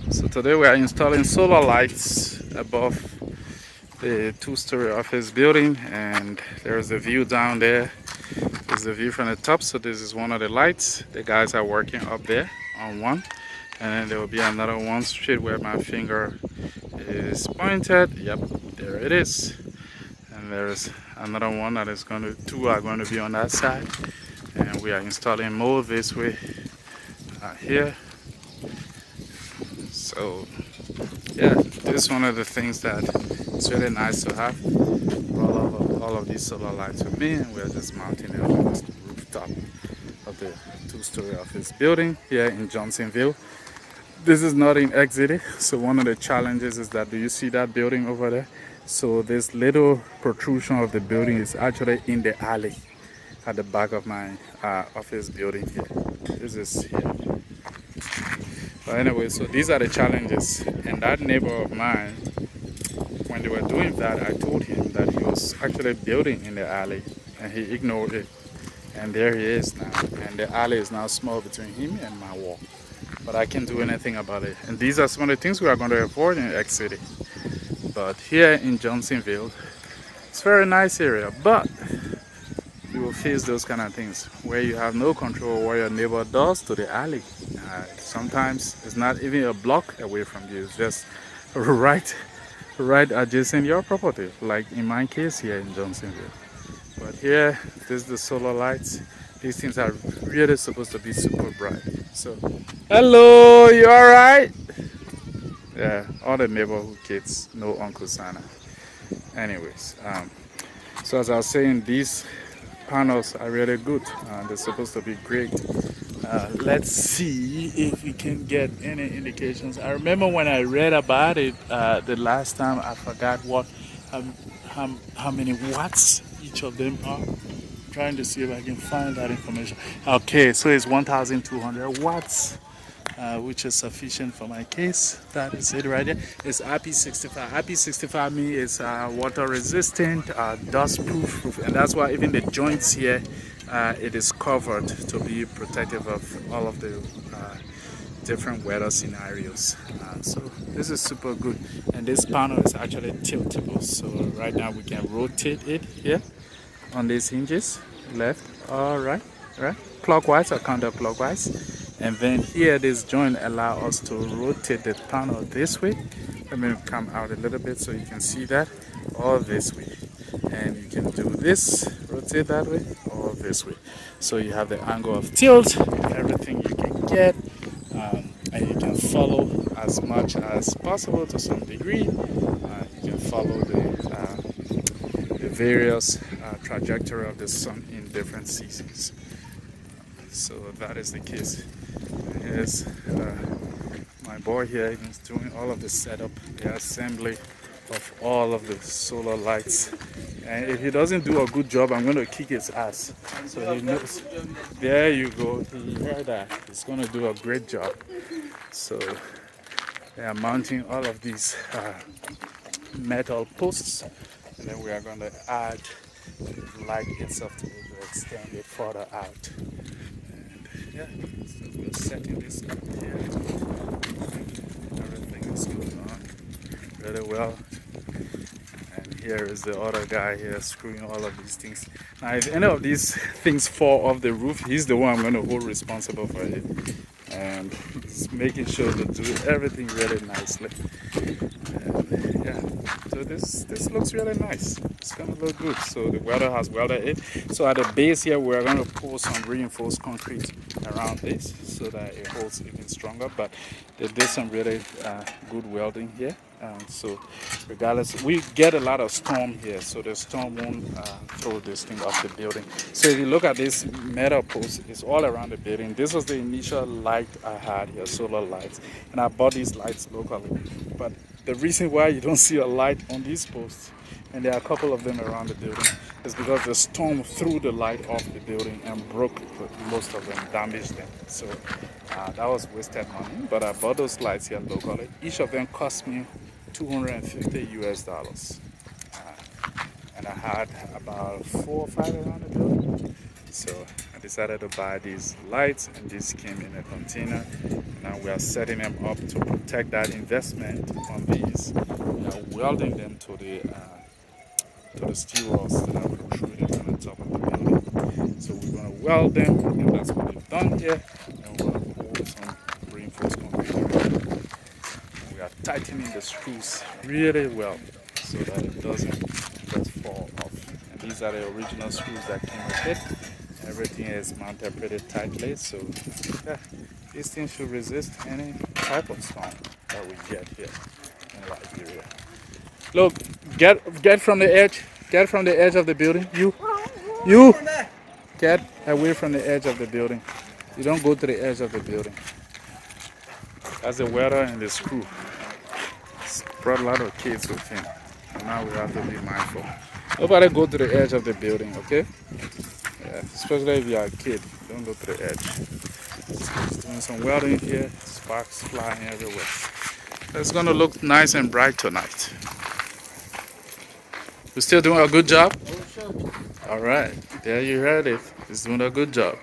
So today we are installing solar lights above the two-story office building, and there's a view down there. There's a view from the top, so this is one of the lights. The guys are working up there on one, and then there will be another one straight where my finger is pointed. Yep, there it is. And there's another one that is going to, two are going to be on that side, and we are installing more this way here. So yeah, this is one of the things that it's really nice to have all of these solar lights with me, and we're just mounting it on the rooftop of the two-story office building here in Johnsonville. This is not in Exeter, so one of the challenges is that, do you see that building over there? So this little protrusion of the building is actually in the alley at the back of my office building here. This is here. But anyway, so these are the challenges. And that neighbor of mine, when they were doing that, I told him that he was actually building in the alley, and he ignored it. And there he is now. And the alley is now small between him and my wall. But I can't do anything about it. And these are some of the things we are going to avoid in X City. But here in Johnsonville, it's a very nice area. But you will face those kind of things where you have no control what your neighbor does to the alley. Sometimes it's not even a block away from you, it's just right adjacent your property, like in my case here in Johnsonville. But here, this is the solar lights. These things are really supposed to be super bright. So, hello, you alright? Yeah, all the neighborhood kids know Uncle Santa. Anyways, so as I was saying, these panels are really good. They're supposed to be great. Let's see if we can get any indications. I remember when I read about it the last time, I forgot what how many watts each of them are. Trying to see if I can find that information. Okay, so it's 1,200 watts, which is sufficient for my case. That is it right there. It's IP65. IP65 means it's water resistant, dust proof, and that's why even the joints here, it is covered to be protective of all of the different weather scenarios. So this is super good, and this panel is actually tiltable. So right now we can rotate it here on these hinges, left or right, clockwise or counterclockwise. And then here this joint allows us to rotate the panel this way. Let me come out a little bit so you can see that, or this way. And you can do this, rotate that way, or this way. So you have the angle of tilt, everything you can get, and you can follow as much as possible to some degree. You can follow the various trajectory of the sun in different seasons. So that is the case. Here's my boy here. He's doing all of the setup, the assembly of all of the solar lights. And if he doesn't do a good job, I'm going to kick his ass. So he knows. There you go. He heard that. He's going to do a great job. So they are mounting all of these metal posts, and then we are going to add the light itself to be able to extend it further out. And yeah, so we're setting this up here. Everything is going on really well. And here is the other guy here screwing all of these things. Now if any of these things fall off the roof, he's the one I'm going to hold responsible for it. And he's making sure to do everything really nicely. And yeah, so this looks really nice. It's gonna look good. So the welder has welded it. So at the base here, we're gonna pour some reinforced concrete around this so that it holds even stronger. But they did some really good welding here. So regardless, we get a lot of storm here, so the storm won't throw this thing off the building. So if you look at this metal post, it's all around the building. This was the initial light I had here, solar lights, and I bought these lights locally. But the reason why you don't see a light on these posts, and there are a couple of them around the building, is because the storm threw the light off the building and broke most of them, damaged them. So that was wasted money, but I bought those lights here locally. Each of them cost me $250 US. And I had about 4 or 5 around the building. So I decided to buy these lights, and this came in a container. Now we are setting them up to protect that investment on these. We are welding them to the steel rods that are protruding on the top of the building. So we're going to weld them, and that's what we've done here. And we're going to pour some reinforced concrete around it. We are tightening the screws really well so that it doesn't just fall off. And these are the original screws that came with it. Everything is mounted pretty tightly, so yeah, these things should resist any type of storm that we get here in Liberia. Look, get from the edge. Get from the edge of the building. You get away from the edge of the building. You don't go to the edge of the building. That's the welder and the screw. Brought a lot of kids with him. And now we have to be mindful. Nobody go to the edge of the building, okay? Yeah, especially if you are a kid. Don't go to the edge. Just doing some welding here. Sparks flying everywhere. It's gonna look nice and bright tonight. We're still doing a good job? All right, there you heard it. He's doing a good job.